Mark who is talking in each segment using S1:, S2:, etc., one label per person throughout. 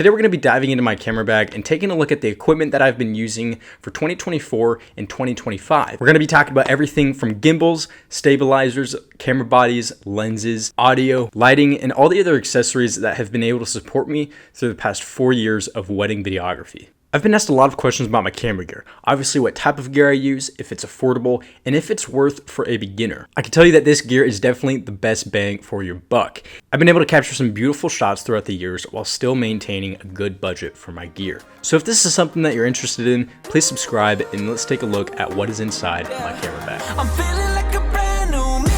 S1: Today we're going to be diving into my camera bag and taking a look at the equipment that I've been using for 2024 and 2025. We're going to be talking about everything from gimbals, stabilizers, camera bodies, lenses, audio, lighting, and all the other accessories that have been able to support me through the past 4 years of wedding videography. I've been asked a lot of questions about my camera gear. Obviously what type of gear I use, if it's affordable, and if it's worth for a beginner. I can tell you that this gear is definitely the best bang for your buck. I've been able to capture some beautiful shots throughout the years while still maintaining a good budget for my gear. So if this is something that you're interested in, please subscribe and let's take a look at what is inside my camera bag.
S2: I'm feeling like a brand new me.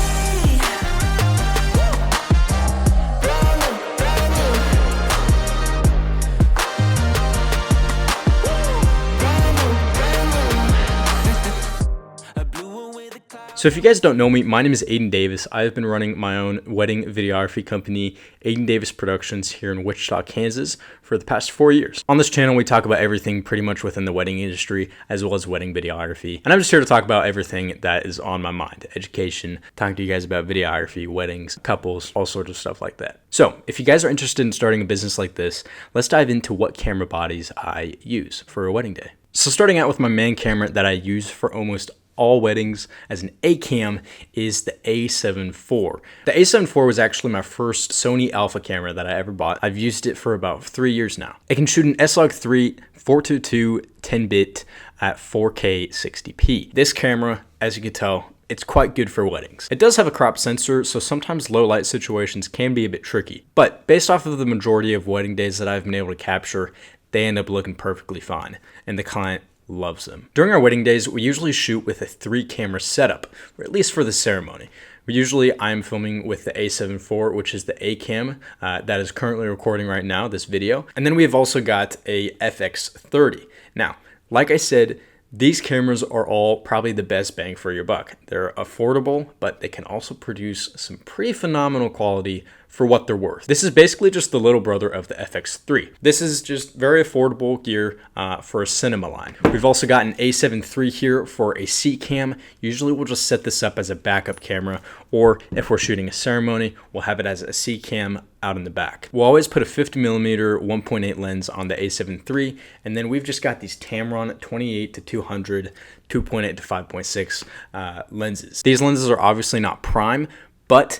S1: So if you guys don't know me, my name is Aiden Davis. I have been running my own wedding videography company, Aiden Davis Productions, here in Wichita, Kansas, for the past 4 years. On this channel, we talk about everything pretty much within the wedding industry, as well as wedding videography. And I'm just here to talk about everything that is on my mind. Education, talking to you guys about videography, weddings, couples, all sorts of stuff like that. So if you guys are interested in starting a business like this, let's dive into what camera bodies I use for a wedding day. So starting out with my main camera that I use for almost all weddings as an A-cam is the A7 IV. The A7 IV was actually my first Sony Alpha camera that I ever bought. I've used it for about 3 years now. It can shoot an S-Log3 422 10-bit at 4K 60p. This camera, as you can tell, it's quite good for weddings. It does have a crop sensor, so sometimes low light situations can be a bit tricky. But based off of the majority of wedding days that I've been able to capture, they end up looking perfectly fine, and the client loves them. During our wedding days, we usually shoot with a 3-camera setup, or at least for the ceremony. I'm filming with the A7 IV, which is the A-cam that is currently recording right now, this video. And then we have also got a FX30. Now, like I said, these cameras are all probably the best bang for your buck. They're affordable, but they can also produce some pretty phenomenal quality for what they're worth. This is basically just the little brother of the FX3. This is just very affordable gear for a cinema line. We've also got an A7 III here for a C-cam. Usually we'll just set this up as a backup camera, or if we're shooting a ceremony, we'll have it as a C-cam out in the back. We'll always put a 50mm 1.8 lens on the A7 III, and then we've just got these Tamron 28 to 200, 2.8 to 5.6 lenses. These lenses are obviously not prime, but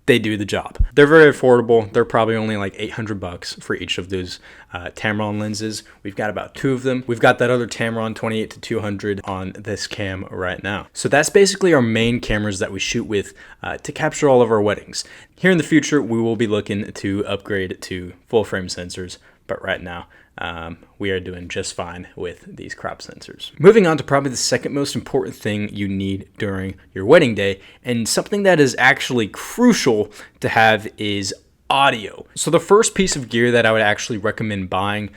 S1: they do the job. They're very affordable. They're probably only like $800 for each of those Tamron lenses. We've got about 2 of them. We've got that other Tamron 28 to 200 on this cam right now. So that's basically our main cameras that we shoot with to capture all of our weddings. Here in the future, we will be looking to upgrade to full frame sensors, but right now, we are doing just fine with these crop sensors. Moving on to probably the second most important thing you need during your wedding day, and something that is actually crucial to have is audio. So the first piece of gear that I would actually recommend buying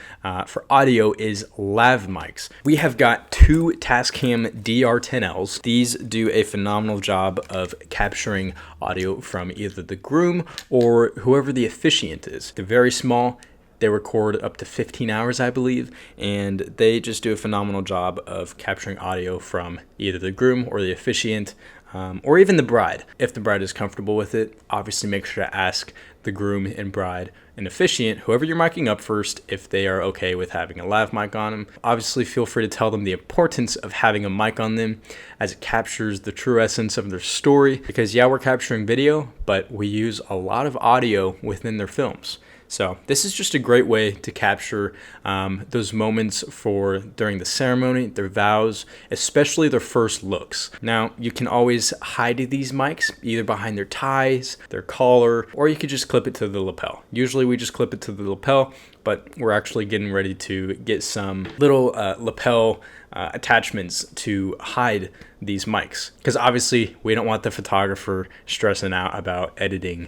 S1: for audio is lav mics. We have got 2 Tascam DR10Ls. These do a phenomenal job of capturing audio from either the groom or whoever the officiant is. They're very small. They record up to 15 hours, I believe, and they just do a phenomenal job of capturing audio from either the groom or the officiant, or even the bride. If the bride is comfortable with it, obviously make sure to ask the groom and bride and officiant, whoever you're miking up first, if they are okay with having a lav mic on them. Obviously, feel free to tell them the importance of having a mic on them, as it captures the true essence of their story. Because yeah, we're capturing video, but we use a lot of audio within their films. So this is just a great way to capture those moments for during the ceremony, their vows, especially their first looks. Now, you can always hide these mics either behind their ties, their collar, or you could just clip it to the lapel. Usually we just clip it to the lapel, but we're actually getting ready to get some little lapel attachments to hide these mics, because obviously we don't want the photographer stressing out about editing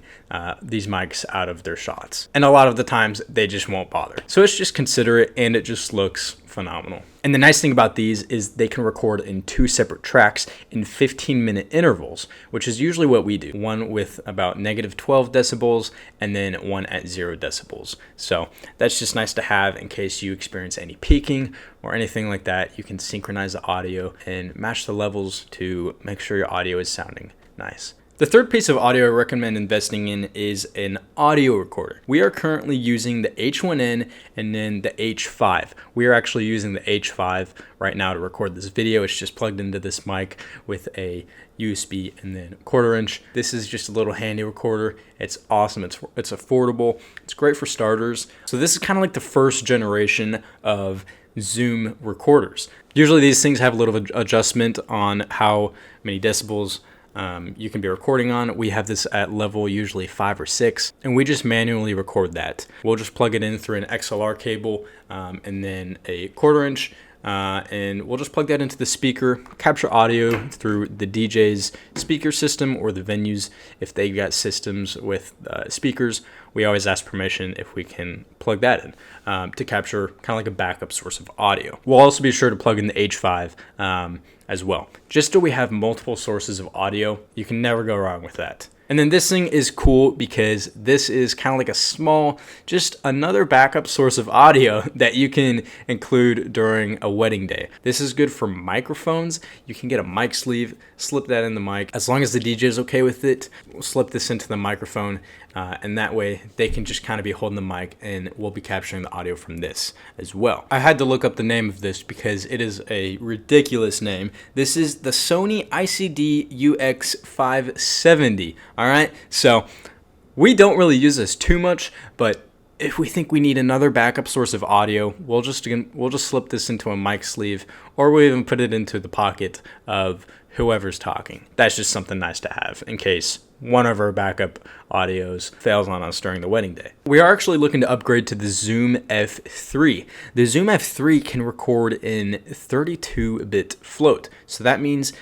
S1: these mics out of their shots, and a lot of the times they just won't bother. So it's just considerate, and it just looks phenomenal. And the nice thing about these is they can record in 2 separate tracks in 15-minute intervals, which is usually what we do. One with about -12 decibels and then one at 0 decibels. So that's just nice to have in case you experience any peaking or anything like that. You can synchronize the audio and match the levels to make sure your audio is sounding nice The third piece of audio I recommend investing in is an audio recorder. We are currently using the H1N and then the H5. We are actually using the H5 right now to record this video. It's just plugged into this mic with a USB and then a 1/4 inch. This is just a little handy recorder. It's awesome. It's affordable. It's great for starters. So this is kind of like the first generation of Zoom recorders. Usually these things have a little adjustment on how many decibels you can be recording on. We have this at level usually 5 or 6, and we just manually record that. We'll just plug it in through an XLR cable and then a 1/4 inch, and we'll just plug that into the speaker, capture audio through the DJ's speaker system or the venues if they got systems with speakers. We always ask permission if we can plug that in to capture kind of like a backup source of audio. We'll also be sure to plug in the H5 as well. Just so we have multiple sources of audio, you can never go wrong with that. And then this thing is cool because this is kind of like a small, just another backup source of audio that you can include during a wedding day. This is good for microphones. You can get a mic sleeve, slip that in the mic. As long as the DJ is okay with it, we'll slip this into the microphone, and that way they can just kind of be holding the mic and we'll be capturing the audio from this as well. I had to look up the name of this because it is a ridiculous name. This is the Sony ICD UX570. All right, so we don't really use this too much, but if we think we need another backup source of audio, we'll just slip this into a mic sleeve, or we'll even put it into the pocket of whoever's talking. That's just something nice to have in case one of our backup audios fails on us during the wedding day. We are actually looking to upgrade to the Zoom F3. The Zoom F3 can record in 32-bit float. So that means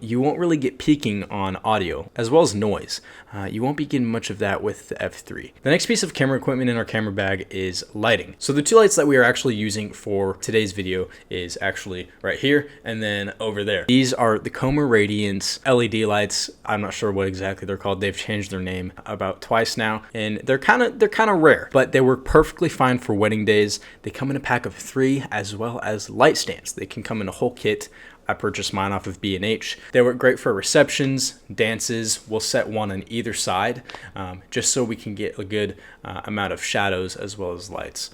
S1: you won't really get peaking on audio as well as noise. You won't be getting much of that with the F3. The next piece of camera equipment in our camera bag is lighting. So the two lights that we are actually using for today's video is actually right here and then over there. These are the Coma Radiance LED lights. I'm not sure what exactly they're called. They've changed their name about twice now, and they're kind of rare, but they work perfectly fine for wedding days. They come in a pack of 3 as well as light stands. They can come in a whole kit. I purchased mine off of B&H. They work great for receptions, dances. We'll set one on either side just so we can get a good amount of shadows as well as lights.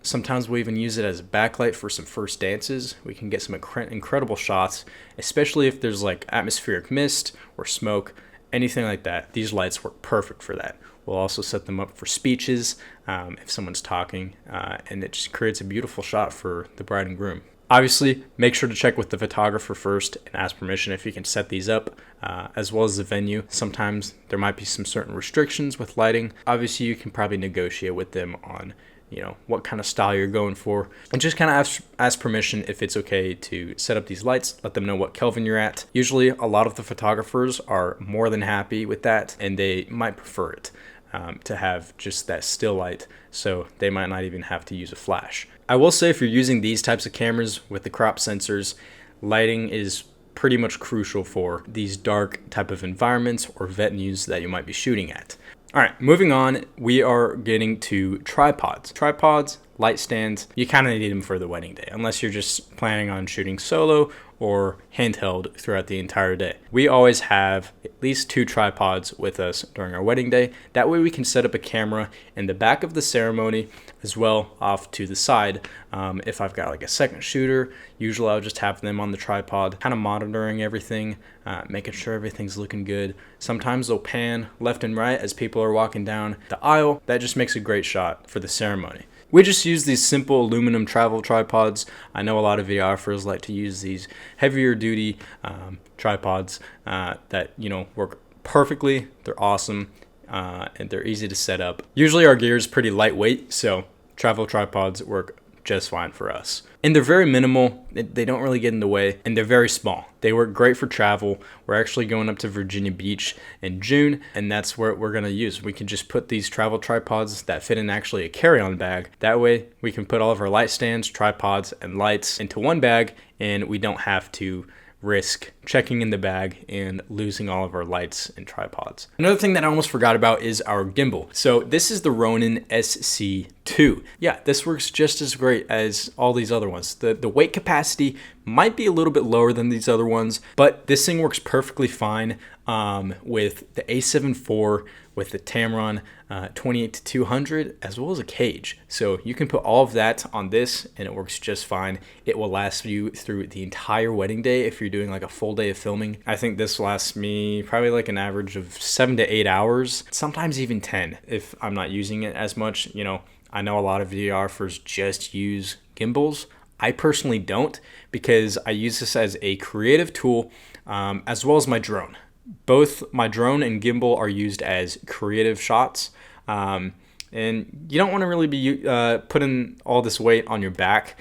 S1: Sometimes we even use it as a backlight for some first dances. We can get some incredible shots, especially if there's like atmospheric mist or smoke, anything like that. These lights work perfect for that. We'll also set them up for speeches if someone's talking, and it just creates a beautiful shot for the bride and groom. Obviously, make sure to check with the photographer first and ask permission if you can set these up, as well as the venue. Sometimes there might be some certain restrictions with lighting. Obviously, you can probably negotiate with them on what kind of style you're going for, and just kind of ask permission if it's okay to set up these lights. Let them know what Kelvin you're at. Usually a lot of the photographers are more than happy with that, and they might prefer it to have just that still light, so they might not even have to use a flash. I will say, if you're using these types of cameras with the crop sensors, lighting is pretty much crucial for these dark type of environments or venues that you might be shooting at. All right, moving on, we are getting to tripods. Tripods, light stands, you kind of need them for the wedding day, unless you're just planning on shooting solo or handheld throughout the entire day. We always have at least 2 tripods with us during our wedding day. That way we can set up a camera in the back of the ceremony as well off to the side. If I've got like a second shooter, usually I'll just have them on the tripod, kind of monitoring everything, making sure everything's looking good. Sometimes they'll pan left and right as people are walking down the aisle. That just makes a great shot for the ceremony. We just use these simple aluminum travel tripods. I know a lot of videographers like to use these heavier duty tripods that work perfectly. They're awesome and they're easy to set up. Usually our gear is pretty lightweight, so travel tripods work just fine for us. And they're very minimal. They don't really get in the way, and they're very small. They work great for travel. We're actually going up to Virginia Beach in June, and that's where we're going to use. We can just put these travel tripods that fit in actually a carry-on bag. That way we can put all of our light stands, tripods, and lights into one bag, and we don't have to risk checking in the bag and losing all of our lights and tripods. Another thing that I almost forgot about is our gimbal. So this is the Ronin SC2. Yeah, this works just as great as all these other ones. The weight capacity might be a little bit lower than these other ones, but this thing works perfectly fine with the A7 IV, with the Tamron 28-200, as well as a cage. So you can put all of that on this and it works just fine. It will last you through the entire wedding day if you're doing like a full day of filming. I think this lasts me probably like an average of 7 to 8 hours, sometimes even 10 if I'm not using it as much. You know, I know a lot of videographers just use gimbals. I personally don't, because I use this as a creative tool as well as my drone. Both my drone and gimbal are used as creative shots. And you don't want to really be putting all this weight on your back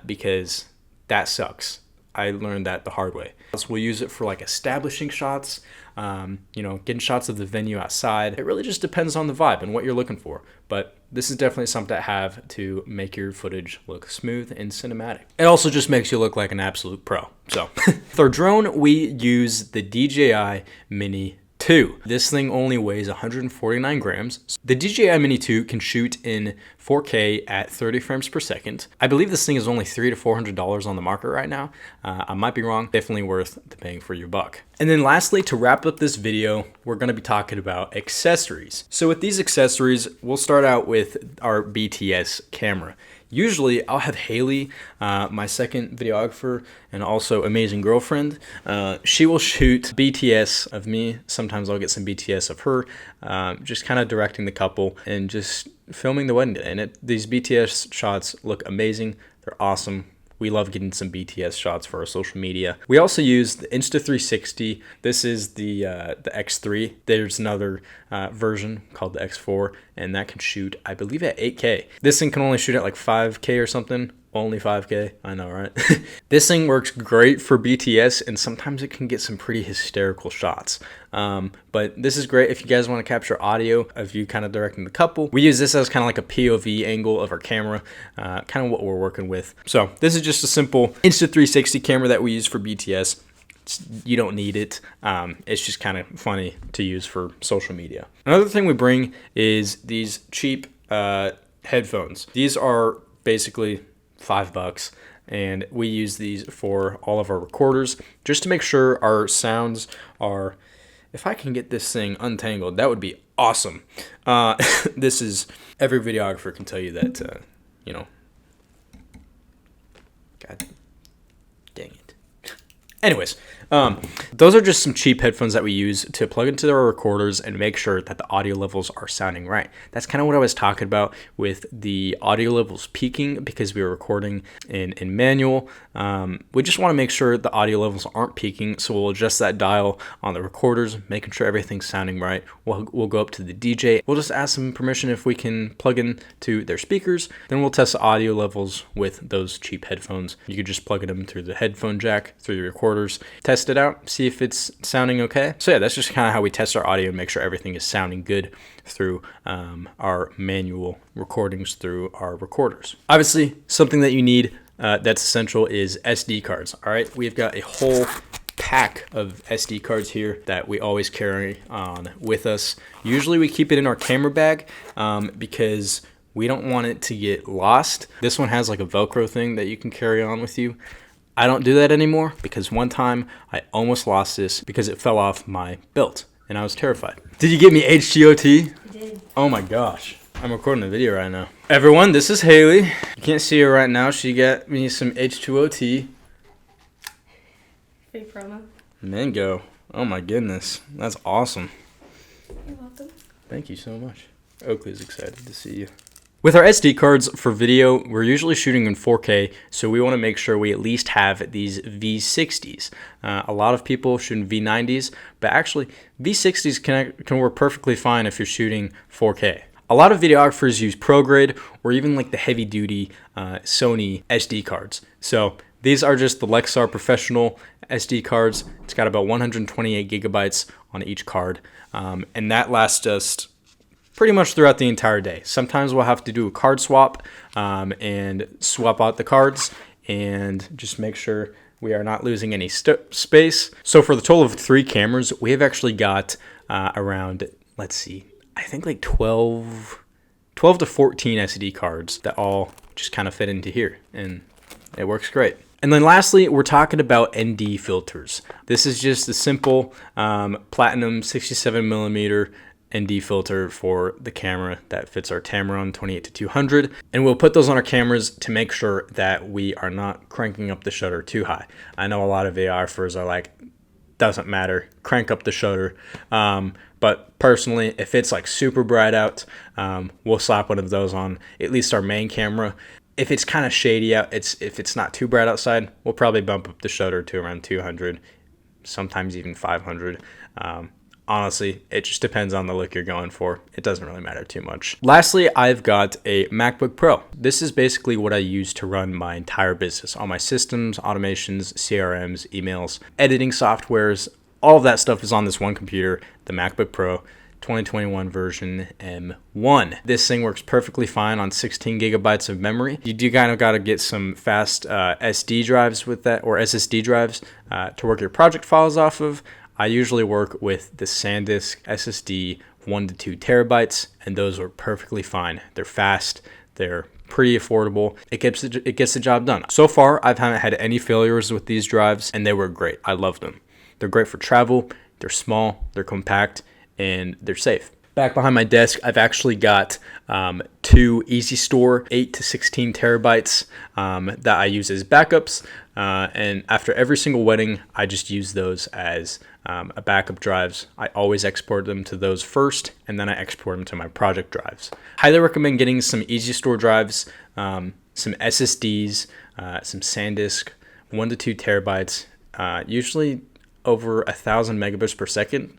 S1: because that sucks. I learned that the hard way. So we'll use it for like establishing shots, you know, getting shots of the venue outside. It really just depends on the vibe and what you're looking for. But this is definitely something to have to make your footage look smooth and cinematic. It also just makes you look like an absolute pro. So with our drone, we use the DJI Mini 2. This thing only weighs 149 grams. The DJI Mini 2 can shoot in 4K at 30 frames per second. I believe this thing is only $300 to $400 on the market right now. I might be wrong. Definitely worth the bang for your buck. And then lastly, to wrap up this video, we're going to be talking about accessories. So with these accessories, we'll start out with our BTS camera. Usually I'll have Haley, my second videographer and also amazing girlfriend. She will shoot BTS of me. Sometimes I'll get some BTS of her, just kind of directing the couple and just filming the wedding day. And these BTS shots look amazing. They're awesome. We love getting some BTS shots for our social media. We also use the Insta360. This is the X3. There's another version called the X4, and that can shoot, I believe, at 8K. This thing can only shoot at like 5K or something. Only 5K, I know, right? This thing works great for BTS, and sometimes it can get some pretty hysterical shots. But this is great if you guys want to capture audio of you kind of directing the couple. We use this as kind of like a POV angle of our camera, kind of what we're working with. So this is just a simple Insta360 camera that we use for BTS. You don't need it. It's just kind of funny to use for social media. Another thing we bring is these cheap headphones. These are basically $5, and we use these for all of our recorders just to make sure our sounds are, if I can get this thing untangled, that would be awesome. This is, every videographer can tell you that, you know, God dang it. Anyways, those are just some cheap headphones that we use to plug into our recorders and make sure that the audio levels are sounding right. That's kind of what I was talking about with the audio levels peaking because we were recording in manual. We just want to make sure the audio levels aren't peaking, so we'll adjust that dial on the recorders, making sure everything's sounding right. We'll go up to the DJ. We'll just ask them permission if we can plug in to their speakers. Then we'll test the audio levels with those cheap headphones. You could just plug them through the headphone jack, through the recorders, test it out, see if it's sounding okay. So yeah, that's just kind of how we test our audio and make sure everything is sounding good through our manual recordings through our recorders. Obviously, something that you need that's essential is SD cards. All right, we've got a whole pack of SD cards here that we always carry on with us. Usually we keep it in our camera bag because we don't want it to get lost. This one has like a Velcro thing that you can carry on with you. I don't do that anymore because one time I almost lost this because it fell off my belt and I was terrified. Did you get me HGOT?
S3: I did.
S1: Oh my gosh. I'm recording a video right now. Everyone, this is Haley. You can't see her right now. She got me some H2OT.
S3: Free promo.
S1: Mango. Oh my goodness. That's awesome.
S3: You're welcome.
S1: Thank you so much. Oakley's excited to see you. With our SD cards for video, we're usually shooting in 4K, so we want to make sure we at least have these V60s. A lot of people shoot in V90s, but actually V60s can work perfectly fine if you're shooting 4K. A lot of videographers use ProGrade or even like the heavy-duty Sony SD cards. So these are just the Lexar Professional SD cards. It's got about 128 gigabytes on each card, and that lasts us pretty much throughout the entire day. Sometimes we'll have to do a card swap and swap out the cards and just make sure We are not losing any space. So for the total of 3 cameras, we have actually got around, let's see, I think like 12 to 14 SD cards that all just kind of fit into here, and it works great. And then lastly, we're talking about ND filters. This is just a simple platinum 67mm ND filter for the camera that fits our Tamron 28-200. And we'll put those on our cameras to make sure that we are not cranking up the shutter too high. I know a lot of videographers are like, doesn't matter, crank up the shutter. But personally, if it's like super bright out, we'll slap one of those on at least our main camera. If it's kind of shady out, if it's not too bright outside, we'll probably bump up the shutter to around 200, sometimes even 500. Honestly, it just depends on the look you're going for. It doesn't really matter too much. Lastly, I've got a MacBook Pro. This is basically what I use to run my entire business. All my systems, automations, CRMs, emails, editing softwares, all of that stuff is on this one computer, the MacBook Pro 2021 version M1. This thing works perfectly fine on 16 gigabytes of memory. You do kind of got to get some fast SD drives with that, or SSD drives to work your project files off of. I usually work with the SanDisk SSD 1 to 2 terabytes, and those are perfectly fine. They're fast, they're pretty affordable. It gets the job done. So far, I haven't had any failures with these drives, and they were great. I love them. They're great for travel, they're small, they're compact, and they're safe. Back behind my desk, I've actually got 2 Easy Store 8 to 16 terabytes that I use as backups. And after every single wedding, I just use those as a backup drives. I always export them to those first, and then I export them to my project drives. Highly recommend getting some Easy Store drives, some SSDs, some SanDisk, 1 to 2 terabytes, usually over 1,000 megabits per second.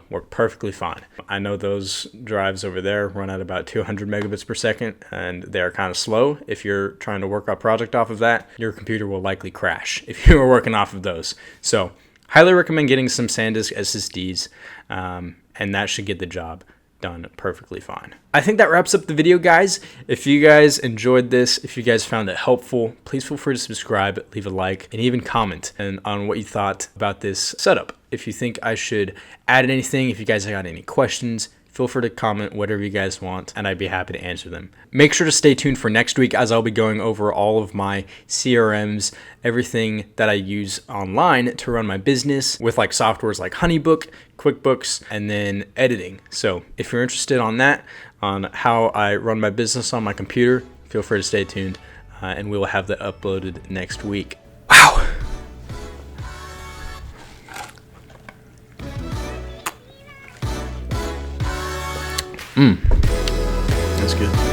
S1: Work perfectly fine. I know those drives over there run at about 200 megabits per second, and they're kind of slow. If you're trying to work a project off of that, your computer will likely crash if you were working off of those. So highly recommend getting some SanDisk SSDs, and that should get the job done perfectly fine. I think that wraps up the video, guys. If you guys enjoyed this, if you guys found it helpful, please feel free to subscribe, leave a like, and even comment on what you thought about this setup. If you think I should add anything, if you guys got any questions, feel free to comment whatever you guys want, and I'd be happy to answer them. Make sure to stay tuned for next week, as I'll be going over all of my CRMs, everything that I use online to run my business with like softwares like Honeybook, QuickBooks, and then editing. So if you're interested on that, on how I run my business on my computer, feel free to stay tuned, and we will have that uploaded next week. Wow. That's good.